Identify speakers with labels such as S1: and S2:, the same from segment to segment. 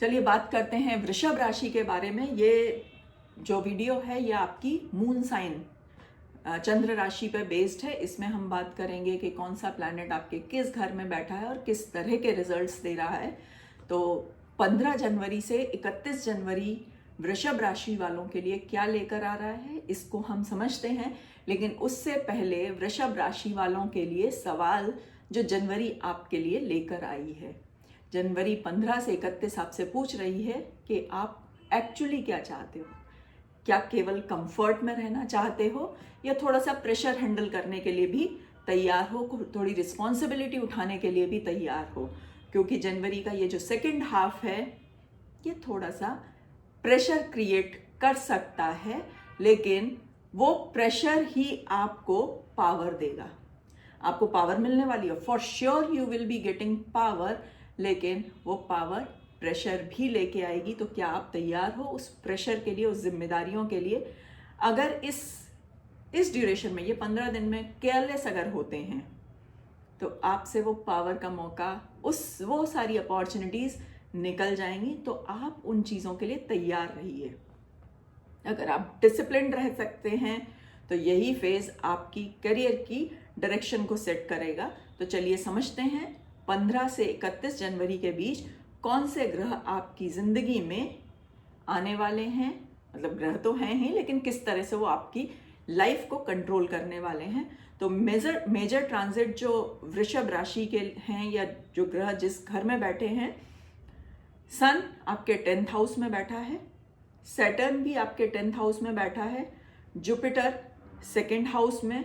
S1: चलिए बात करते हैं वृषभ राशि के बारे में। ये जो वीडियो है ये आपकी मून साइन चंद्र राशि पर बेस्ड है। इसमें हम बात करेंगे कि कौन सा प्लैनेट आपके किस घर में बैठा है और किस तरह के रिजल्ट्स दे रहा है। तो 15 जनवरी से 31 जनवरी वृषभ राशि वालों के लिए क्या लेकर आ रहा है इसको हम समझते हैं। लेकिन उससे पहले वृषभ राशि वालों के लिए सवाल जो जनवरी आपके लिए लेकर आई है। जनवरी 15 से 31 आपसे पूछ रही है कि आप एक्चुअली क्या चाहते हो। क्या केवल कंफर्ट में रहना चाहते हो या थोड़ा सा प्रेशर हैंडल करने के लिए भी तैयार हो, थोड़ी रिस्पॉन्सिबिलिटी उठाने के लिए भी तैयार हो। क्योंकि जनवरी का ये जो सेकंड हाफ है ये थोड़ा सा प्रेशर क्रिएट कर सकता है, लेकिन वो प्रेशर ही आपको पावर देगा। आपको पावर मिलने वाली है, for sure you will be getting power, लेकिन वो पावर प्रेशर भी लेके आएगी। तो क्या आप तैयार हो उस प्रेशर के लिए, उस जिम्मेदारियों के लिए? अगर इस ड्यूरेशन में, ये 15 दिन में केयरलेस अगर होते हैं तो आपसे वो पावर का मौका, वो सारी अपॉर्चुनिटीज निकल जाएंगी। तो आप उन चीज़ों के लिए तैयार रहिए। अगर आप डिसिप्लिन रह सकते हैं तो यही फेज आपकी करियर की डायरेक्शन को सेट करेगा। तो चलिए समझते हैं 15 से 31 जनवरी के बीच कौन से ग्रह आपकी जिंदगी में आने वाले हैं। मतलब ग्रह तो हैं ही, लेकिन किस तरह से वो आपकी लाइफ को कंट्रोल करने वाले हैं। तो मेजर ट्रांजिट जो वृषभ राशि के हैं या जो ग्रह जिस घर में बैठे हैं, सन आपके 10th हाउस में बैठा है, सैटर्न भी आपके 10th हाउस में बैठा है, जुपिटर 2nd हाउस में,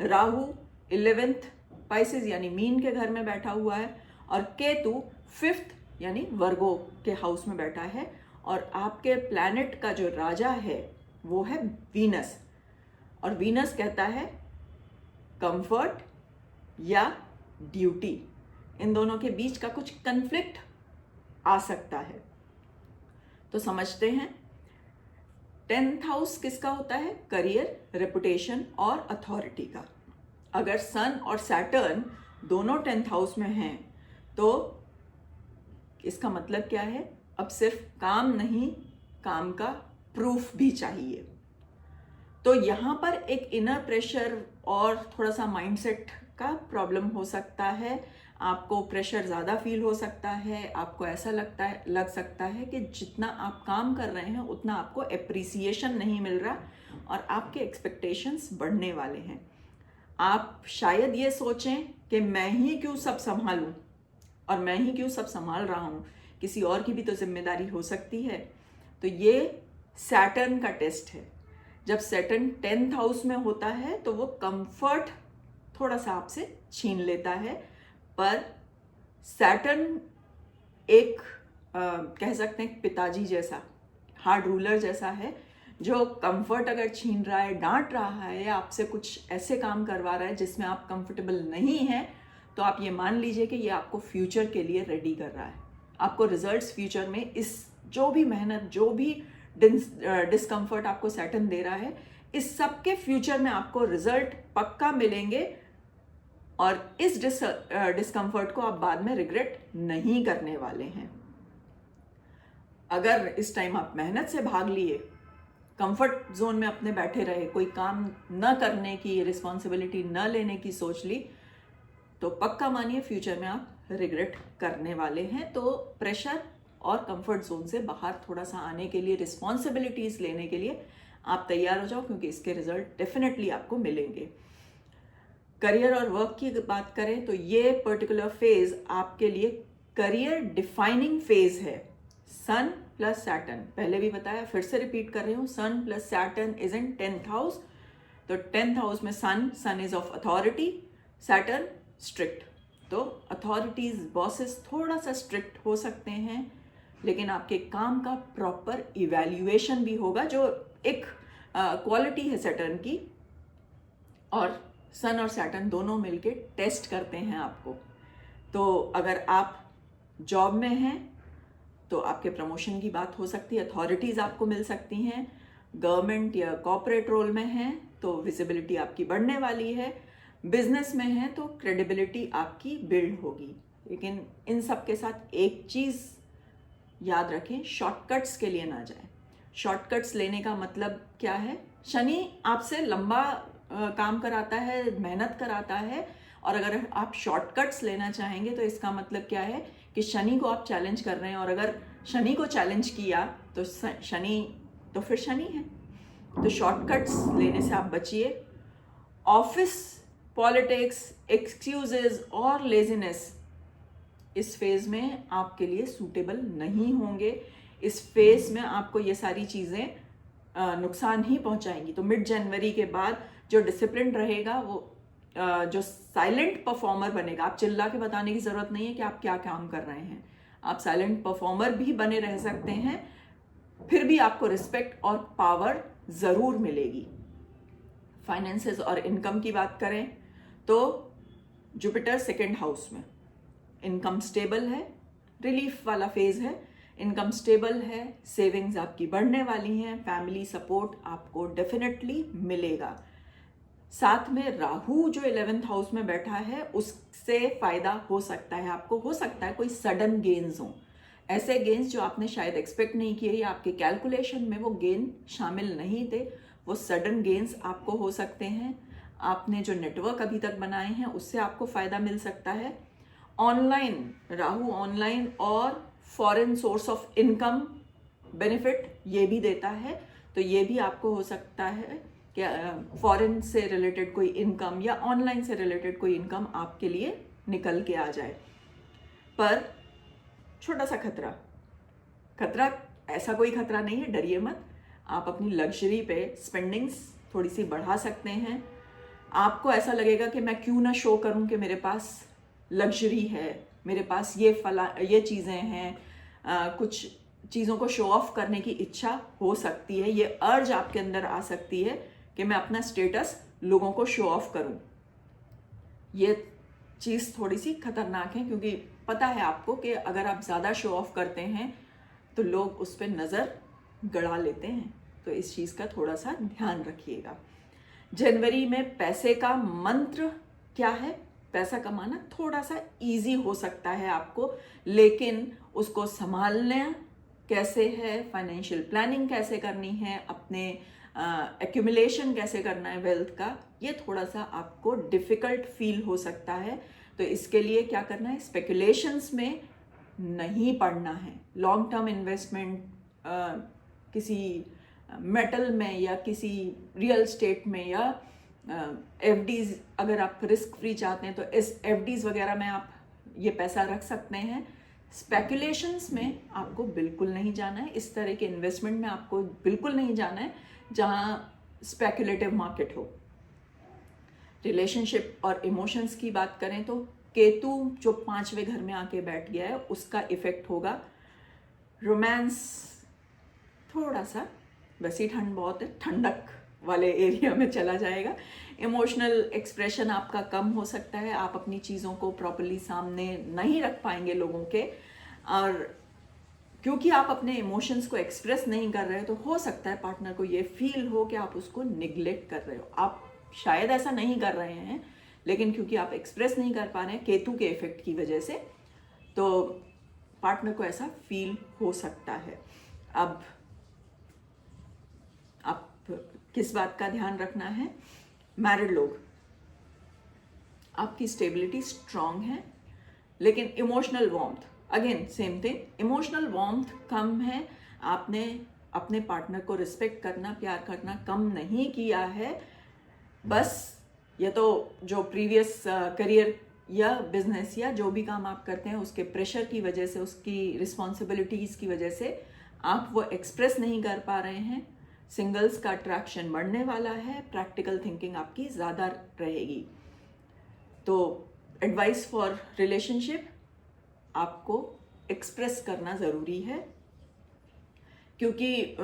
S1: राहु 11th पाइसेस यानी मीन के घर में बैठा हुआ है, और केतु 5th यानी वर्गो के हाउस में बैठा है। और आपके प्लैनेट का जो राजा है वो है वीनस, और वीनस कहता है कंफर्ट या ड्यूटी। इन दोनों के बीच का कुछ कन्फ्लिक्ट आ सकता है। तो समझते हैं 10th हाउस किसका होता है? करियर, रेपुटेशन और अथॉरिटी का। अगर सन और सैटर्न दोनों 10th हाउस में हैं तो इसका मतलब क्या है? अब सिर्फ काम नहीं, काम का प्रूफ भी चाहिए। तो यहाँ पर एक इनर प्रेशर और थोड़ा सा माइंडसेट का प्रॉब्लम हो सकता है। आपको प्रेशर ज़्यादा फील हो सकता है। आपको ऐसा लग सकता है कि जितना आप काम कर रहे हैं उतना आपको एप्रिसिएशन नहीं मिल रहा, और आपके एक्सपेक्टेशंस बढ़ने वाले हैं। आप शायद ये सोचें कि मैं ही क्यों सब संभालूं, और मैं ही क्यों सब संभाल रहा हूँ, किसी और की भी तो जिम्मेदारी हो सकती है। तो ये सैटर्न का टेस्ट है। जब सैटर्न 10th हाउस में होता है तो वो कंफर्ट थोड़ा सा आपसे छीन लेता है। पर सैटर्न एक कह सकते हैं पिताजी जैसा, हार्ड रूलर जैसा है, जो कंफर्ट अगर छीन रहा है, डांट रहा है या आपसे कुछ ऐसे काम करवा रहा है जिसमें आप कंफर्टेबल नहीं हैं, तो आप ये मान लीजिए कि ये आपको फ्यूचर के लिए रेडी कर रहा है। आपको रिजल्ट्स फ्यूचर में, इस जो भी मेहनत, जो भी डिस्कम्फर्ट आपको सैटर्न दे रहा है, इस सब के फ्यूचर में आपको रिजल्ट पक्का मिलेंगे, और इस डिस्कम्फर्ट को आप बाद में रिग्रेट नहीं करने वाले हैं। अगर इस टाइम आप मेहनत से भाग लिए, कंफर्ट जोन में अपने बैठे रहे, कोई काम न करने की, रिस्पॉन्सिबिलिटी न लेने की सोच ली, तो पक्का मानिए फ्यूचर में आप रिग्रेट करने वाले हैं। तो प्रेशर और कंफर्ट जोन से बाहर थोड़ा सा आने के लिए, रिस्पॉन्सिबिलिटीज लेने के लिए आप तैयार हो जाओ, क्योंकि इसके रिजल्ट डेफिनेटली आपको मिलेंगे। करियर और वर्क की बात करें तो ये पर्टिकुलर फेज आपके लिए करियर डिफाइनिंग फेज है। सन प्लस सैटर्न, पहले भी बताया, फिर से रिपीट कर रही हूँ, sun plus Saturn is in 10th house. तो 10th हाउस में sun is of authority, Saturn strict. तो अथॉरिटीज, बॉसेस थोड़ा सा स्ट्रिक्ट हो सकते हैं, लेकिन आपके काम का प्रॉपर इवैल्यूएशन भी होगा, जो एक क्वालिटी है सैटर्न की। और सन और सैटर्न दोनों मिलके टेस्ट करते हैं आपको। तो अगर आप जॉब में हैं तो आपके प्रमोशन की बात हो सकती है, अथॉरिटीज आपको मिल सकती हैं। गवर्नमेंट या कॉर्पोरेट रोल में हैं तो विजिबिलिटी आपकी बढ़ने वाली है। बिजनेस में है तो क्रेडिबिलिटी आपकी बिल्ड होगी। लेकिन इन सब के साथ एक चीज़ याद रखें, शॉर्टकट्स के लिए ना जाएं। शॉर्टकट्स लेने का मतलब क्या है? शनि आपसे लंबा काम कराता है, मेहनत कराता है, और अगर आप शॉर्टकट्स लेना चाहेंगे तो इसका मतलब क्या है कि शनि को आप चैलेंज कर रहे हैं, और अगर शनि को चैलेंज किया तो शनि तो फिर शनि है। तो शॉर्टकट्स लेने से आप बचिए। ऑफिस पॉलिटिक्स, एक्सक्यूजेस और लेजीनेस इस फेज में आपके लिए सूटेबल नहीं होंगे। इस फेज में आपको ये सारी चीज़ें नुकसान ही पहुंचाएंगी। तो मिड जनवरी के बाद जो डिसिप्लिन रहेगा, वो जो साइलेंट परफॉर्मर बनेगा, आप चिल्ला के बताने की ज़रूरत नहीं है कि आप क्या काम कर रहे हैं, आप साइलेंट परफॉर्मर भी बने रह सकते हैं, फिर भी आपको रिस्पेक्ट और पावर ज़रूर मिलेगी। फाइनेंसेस और इनकम की बात करें तो जुपिटर सेकेंड हाउस में, इनकम स्टेबल है, रिलीफ वाला फेज है, इनकम स्टेबल है, सेविंग्स आपकी बढ़ने वाली हैं, फैमिली सपोर्ट आपको डेफिनेटली मिलेगा। साथ में राहु जो 11th हाउस में बैठा है, उससे फायदा हो सकता है आपको। हो सकता है कोई सडन गेन्स हो, ऐसे गेन्स जो आपने शायद एक्सपेक्ट नहीं किए या आपके कैलकुलेशन में वो गेन शामिल नहीं थे, वो सडन गेन्स आपको हो सकते हैं। आपने जो नेटवर्क अभी तक बनाए हैं उससे आपको फायदा मिल सकता है। ऑनलाइन, राहु ऑनलाइन और foreign source of income benefit ये भी देता है, तो ये भी आपको हो सकता है कि फॉरेन से रिलेटेड कोई इनकम या ऑनलाइन से रिलेटेड कोई इनकम आपके लिए निकल के आ जाए। पर छोटा सा खतरा ऐसा कोई खतरा नहीं है, डरिए मत। आप अपनी लग्जरी पे स्पेंडिंग्स थोड़ी सी बढ़ा सकते हैं। आपको ऐसा लगेगा कि मैं क्यों ना शो करूं कि मेरे पास लग्जरी है, मेरे पास ये चीज़ें हैं, कुछ चीज़ों को शो ऑफ करने की इच्छा हो सकती है, ये अर्ज आपके अंदर आ सकती है कि मैं अपना स्टेटस लोगों को शो ऑफ करूं। ये चीज़ थोड़ी सी खतरनाक है, क्योंकि पता है आपको कि अगर आप ज़्यादा शो ऑफ करते हैं तो लोग उस पर नज़र गड़ा लेते हैं। तो इस चीज़ का थोड़ा सा ध्यान रखिएगा। जनवरी में पैसे का मंत्र क्या है? पैसा कमाना थोड़ा सा इजी हो सकता है आपको, लेकिन उसको संभालना कैसे है, फाइनेंशियल प्लानिंग कैसे करनी है, अपने एक्यूमुलेशन कैसे करना है वेल्थ का, ये थोड़ा सा आपको डिफ़िकल्ट फील हो सकता है। तो इसके लिए क्या करना है? स्पेकुलेशंस में नहीं पड़ना है। लॉन्ग टर्म इन्वेस्टमेंट किसी मेटल में या किसी रियल स्टेट में या एफडीज, अगर आप रिस्क फ्री चाहते हैं तो इस एफडीज वगैरह में आप ये पैसा रख सकते हैं। स्पेकुलेशंस में आपको बिल्कुल नहीं जाना है, इस तरह के इन्वेस्टमेंट में आपको बिल्कुल नहीं जाना है जहां स्पेकुलेटिव मार्केट हो। रिलेशनशिप और इमोशंस की बात करें तो केतु जो 5वें घर में आके बैठ गया है, उसका इफेक्ट होगा। रोमांस थोड़ा सा, वैसे ही ठंड बहुत है, ठंडक वाले एरिया में चला जाएगा। इमोशनल एक्सप्रेशन आपका कम हो सकता है, आप अपनी चीज़ों को प्रॉपर्ली सामने नहीं रख पाएंगे लोगों के, और क्योंकि आप अपने इमोशंस को एक्सप्रेस नहीं कर रहे हो तो हो सकता है पार्टनर को ये फील हो कि आप उसको निग्लेक्ट कर रहे हो। आप शायद ऐसा नहीं कर रहे हैं, लेकिन क्योंकि आप एक्सप्रेस नहीं कर पा रहे हैं केतु के इफेक्ट की वजह से, तो पार्टनर को ऐसा फील हो सकता है। अब आप किस बात का ध्यान रखना है? मैरिड लोग, आपकी स्टेबिलिटी स्ट्रांग है, लेकिन emotional warmth, again same thing, emotional warmth कम है। आपने अपने पार्टनर को रिस्पेक्ट करना, प्यार करना कम नहीं किया है। बस या तो जो प्रीवियस करियर या बिजनेस या जो भी काम आप करते हैं उसके प्रेशर की वजह से, उसकी रिस्पॉन्सिबिलिटीज़ की वजह से आप वो एक्सप्रेस नहीं कर पा रहे हैं। सिंगल्स का अट्रैक्शन बढ़ने वाला है, प्रैक्टिकल थिंकिंग आपकी ज़्यादा रहेगी। तो एडवाइस फॉर रिलेशनशिप, आपको एक्सप्रेस करना ज़रूरी है, क्योंकि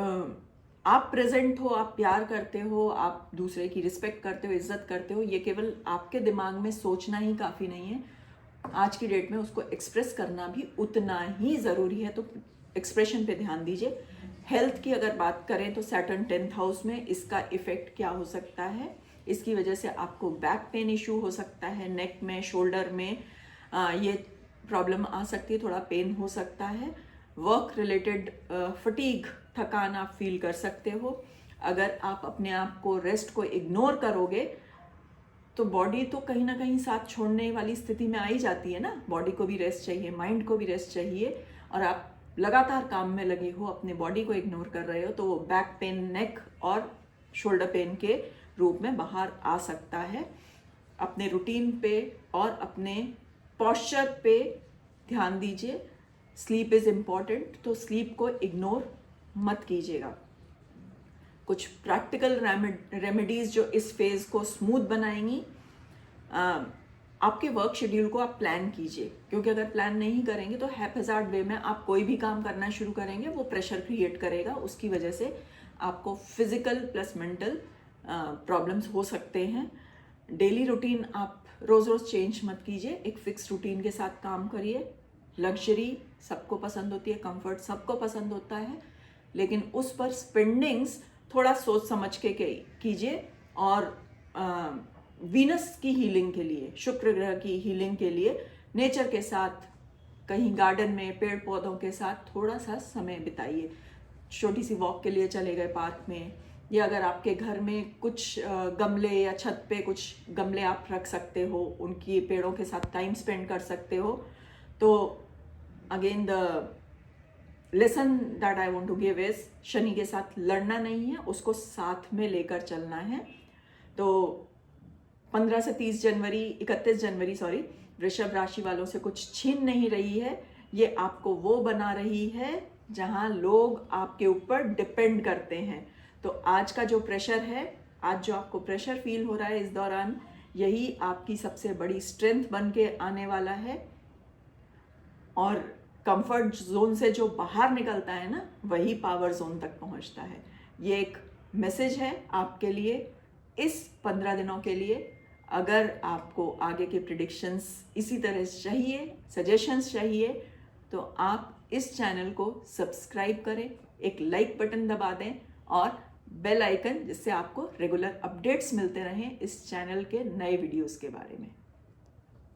S1: आप प्रेजेंट हो, आप प्यार करते हो, आप दूसरे की रिस्पेक्ट करते हो, इज्जत करते हो, ये केवल आपके दिमाग में सोचना ही काफ़ी नहीं है। आज की डेट में उसको एक्सप्रेस करना भी उतना ही ज़रूरी है, तो एक्सप्रेशन पे ध्यान दीजिए। हेल्थ की अगर बात करें तो सैटर्न 10th हाउस में, इसका इफेक्ट क्या हो सकता है? इसकी वजह से आपको बैक पेन इशू हो सकता है, नेक में, शोल्डर में ये प्रॉब्लम आ सकती है, थोड़ा पेन हो सकता है। वर्क रिलेटेड फटीग, थकान आप फील कर सकते हो। अगर आप अपने आप को, रेस्ट को इग्नोर करोगे तो बॉडी तो कहीं ना कहीं साथ छोड़ने वाली स्थिति में आ ही जाती है ना। बॉडी को भी रेस्ट चाहिए, माइंड को भी रेस्ट चाहिए, और आप लगातार काम में लगे हो, अपने बॉडी को इग्नोर कर रहे हो, तो वो बैक पेन, नेक और शोल्डर पेन के रूप में बाहर आ सकता है। अपने रूटीन पे और अपने पॉस्चर पे ध्यान दीजिए। स्लीप इज़ इम्पॉर्टेंट, तो स्लीप को इग्नोर मत कीजिएगा। कुछ प्रैक्टिकल रेमेडीज जो इस फेज़ को स्मूथ बनाएंगी। आपके वर्क शेड्यूल को आप प्लान कीजिए, क्योंकि अगर प्लान नहीं करेंगे तो हैपहज़ार्ड वे में आप कोई भी काम करना शुरू करेंगे, वो प्रेशर क्रिएट करेगा। उसकी वजह से आपको फिजिकल प्लस मेंटल प्रॉब्लम्स हो सकते हैं। डेली रूटीन आप रोज़ रोज़ चेंज मत कीजिए, एक फिक्स रूटीन के साथ काम करिए। लग्जरी सबको पसंद होती है, कंफर्ट सबको पसंद होता है, लेकिन उस पर स्पेंडिंग्स थोड़ा सोच समझ के कीजिए। और वीनस की हीलिंग के लिए, शुक्र ग्रह की हीलिंग के लिए नेचर के साथ, कहीं गार्डन में पेड़ पौधों के साथ थोड़ा सा समय बिताइए। छोटी सी वॉक के लिए चले गए पार्क में, या अगर आपके घर में कुछ गमले या छत पे कुछ गमले आप रख सकते हो, उनकी पेड़ों के साथ टाइम स्पेंड कर सकते हो। तो again the lesson that I want to give is, Shani के साथ लड़ना नहीं है, उसको साथ में लेकर चलना है। तो 15 से 31 जनवरी वृषभ राशि वालों से कुछ छीन नहीं रही है, ये आपको वो बना रही है जहां लोग आपके ऊपर डिपेंड करते हैं। तो आज का जो प्रेशर है, आज जो आपको प्रेशर फील हो रहा है इस दौरान, यही आपकी सबसे बड़ी स्ट्रेंथ बन के आने वाला है। और कंफर्ट जोन से जो बाहर निकलता है ना, वही पावर जोन तक पहुंचता है। ये एक मैसेज है आपके लिए इस 15 दिनों के लिए। अगर आपको आगे के प्रिडिक्शंस इसी तरह चाहिए, सजेशंस चाहिए, तो आप इस चैनल को सब्सक्राइब करें, एक लाइक बटन दबा दें और बेल आइकन, जिससे आपको रेगुलर अपडेट्स मिलते रहें इस चैनल के नए वीडियोस के बारे में।